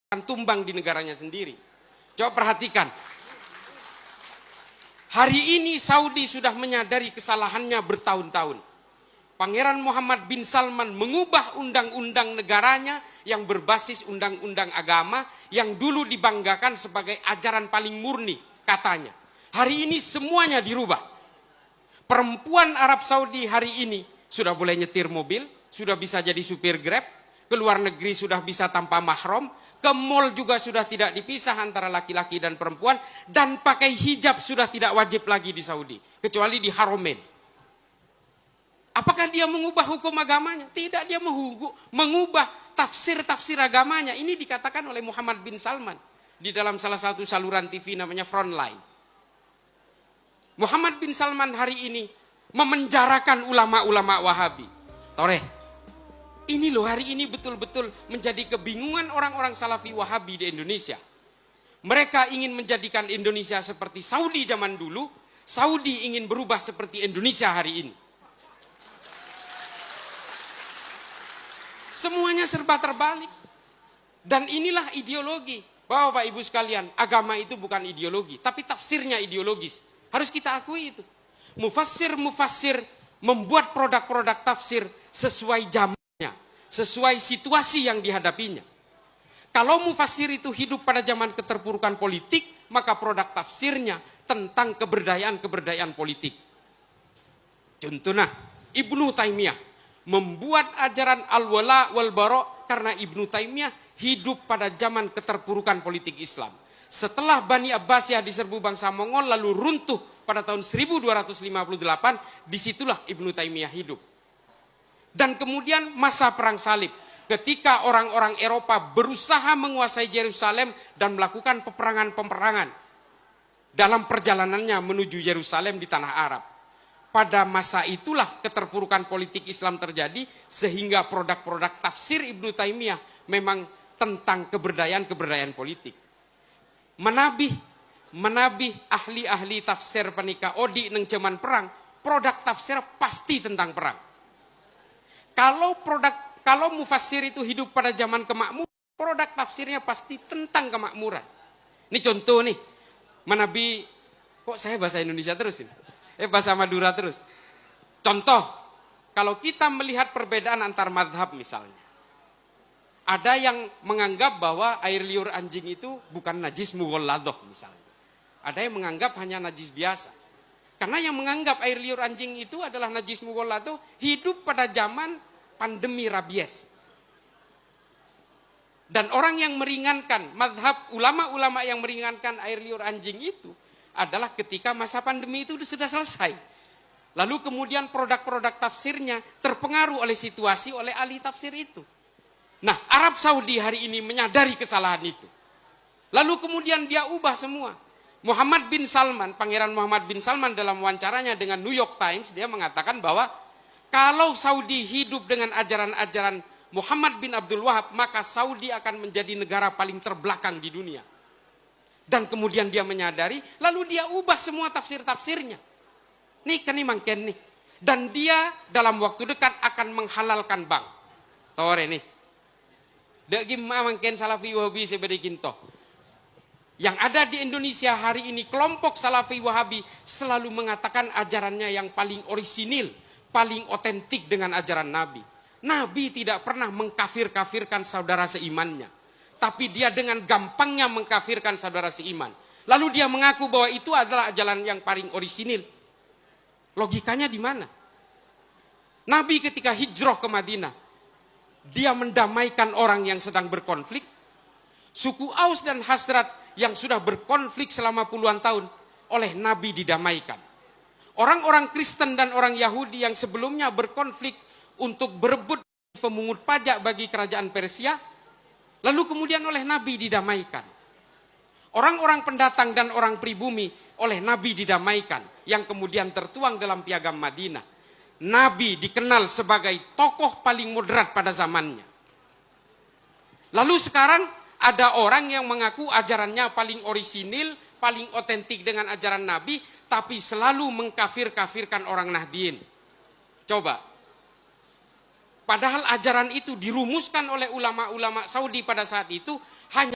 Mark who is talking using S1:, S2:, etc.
S1: akan tumbang di negaranya sendiri. Coba perhatikan. Hari ini Saudi sudah menyadari kesalahannya bertahun-tahun. Pangeran Muhammad bin Salman mengubah undang-undang negaranya yang berbasis undang-undang agama yang dulu dibanggakan sebagai ajaran paling murni katanya. Hari ini semuanya dirubah. Perempuan Arab Saudi hari ini sudah boleh nyetir mobil, sudah bisa jadi supir Grab, ke luar negeri sudah bisa tanpa mahram, ke mall juga sudah tidak dipisah antara laki-laki dan perempuan, dan pakai hijab sudah tidak wajib lagi di Saudi, kecuali di Haramain. Apakah dia mengubah hukum agamanya? Tidak, dia mengubah tafsir-tafsir agamanya. Ini dikatakan oleh Muhammad bin Salman di dalam salah satu saluran TV namanya Frontline. Muhammad bin Salman hari ini memenjarakan ulama-ulama Wahabi. Toreh, ini loh hari ini betul-betul menjadi kebingungan orang-orang Salafi Wahabi di Indonesia. Mereka ingin menjadikan Indonesia seperti Saudi zaman dulu. Saudi ingin berubah seperti Indonesia hari ini. Semuanya serba terbalik. Dan inilah ideologi. Bapak Ibu sekalian, agama itu bukan ideologi, tapi tafsirnya ideologis. Harus kita akui itu. Mufassir membuat produk-produk tafsir sesuai zamannya, sesuai situasi yang dihadapinya. Kalau mufassir itu hidup pada zaman keterpurukan politik, maka produk tafsirnya tentang keberdayaan-keberdayaan politik. Contohnya, Ibnu Taimiyah membuat ajaran al-wala wal-bara karena Ibnu Taimiyah hidup pada zaman keterpurukan politik Islam. Setelah Bani Abbasiyah diserbu bangsa Mongol lalu runtuh pada tahun 1258, disitulah Ibnu Taimiyah hidup. Dan kemudian masa perang salib, ketika orang-orang Eropa berusaha menguasai Yerusalem dan melakukan peperangan-peperangan dalam perjalanannya menuju Yerusalem di tanah Arab. Pada masa itulah keterpurukan politik Islam terjadi, sehingga produk-produk tafsir Ibnu Taimiyah memang tentang keberdayaan-keberdayaan politik. Menabih ahli-ahli tafsir penikah odi neng zaman perang, produk tafsir pasti tentang perang. Kalau mufassir itu hidup pada zaman kemakmuran, produk tafsirnya pasti tentang kemakmuran. Ini contoh nih, menabi, kok saya bahasa Indonesia terus ini? Bahasa Madura terus. Contoh, kalau kita melihat perbedaan antar mazhab misalnya. Ada yang menganggap bahwa air liur anjing itu bukan najis mughalladah misalnya. Ada yang menganggap hanya najis biasa. Karena yang menganggap air liur anjing itu adalah najis mughalladah hidup pada zaman pandemi rabies. Dan orang yang meringankan, mazhab ulama-ulama yang meringankan air liur anjing itu adalah ketika masa pandemi itu sudah selesai. Lalu kemudian produk-produk tafsirnya terpengaruh oleh situasi, oleh ahli tafsir itu. Nah, Arab Saudi hari ini menyadari kesalahan itu. Lalu kemudian dia ubah semua. Muhammad bin Salman, Pangeran Muhammad bin Salman dalam wawancaranya dengan New York Times, dia mengatakan bahwa kalau Saudi hidup dengan ajaran-ajaran Muhammad bin Abdul Wahab, maka Saudi akan menjadi negara paling terbelakang di dunia. Dan kemudian dia menyadari, lalu dia ubah semua tafsir-tafsirnya. Nih, kan ini mangken nih. Dan dia dalam waktu dekat akan menghalalkan bank. Tore nih. Dek gimana mangken Salafi Wahabi sebedikin toh. Yang ada di Indonesia hari ini, kelompok Salafi Wahabi selalu mengatakan ajarannya yang paling orisinil, paling otentik dengan ajaran Nabi. Nabi tidak pernah mengkafir-kafirkan saudara seimannya. Tapi dia dengan gampangnya mengkafirkan saudara seiman. Lalu dia mengaku bahwa itu adalah ajaran yang paling orisinil. Logikanya di mana? Nabi ketika hijrah ke Madinah, dia mendamaikan orang yang sedang berkonflik. Suku Aus dan Khazraj yang sudah berkonflik selama puluhan tahun oleh Nabi didamaikan. Orang-orang Kristen dan orang Yahudi yang sebelumnya berkonflik untuk berebut pemungut pajak bagi kerajaan Persia, lalu kemudian oleh Nabi didamaikan. Orang-orang pendatang dan orang pribumi oleh Nabi didamaikan, yang kemudian tertuang dalam piagam Madinah. Nabi dikenal sebagai tokoh paling moderat pada zamannya. Lalu sekarang ada orang yang mengaku ajarannya paling orisinil, paling otentik dengan ajaran Nabi, tapi selalu mengkafir-kafirkan orang Nahdien. Coba. Padahal ajaran itu dirumuskan oleh ulama-ulama Saudi pada saat itu hanya